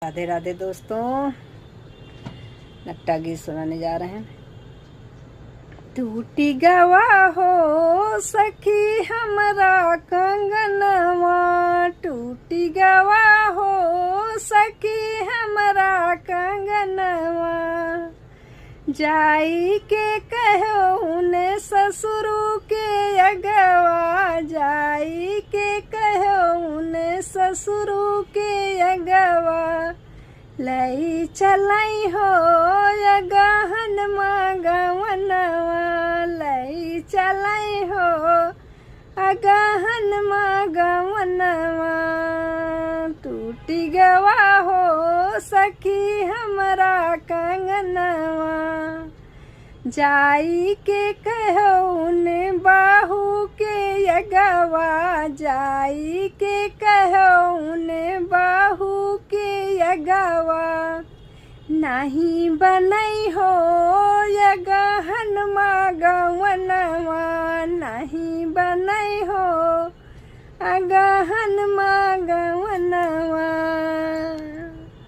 राधे राधे दोस्तों, नट्टा गीत सुनाने जा रहे हैं। टूटी गवा हो सखी हमरा कंगनवा, टूटी गवा हो सखी हमरा कंगनवा। जाई के कहो उन्हें ससुरु के अगवा, जाई के कहो उन्हें ससुरु के अगवा। लई चलाई हो गहन गवनवा, लई चलाई हो अगहन गवनवा। टूटी गवा हो सखी हमरा कंगनवा, जाई के कहो उन्हें बाहू के अगवा, जाई के कहो उन्हें बाहू के अगवा। नहीं बनई हो गहन गवनवा, नहीं बनई हो अगहन गवनवा।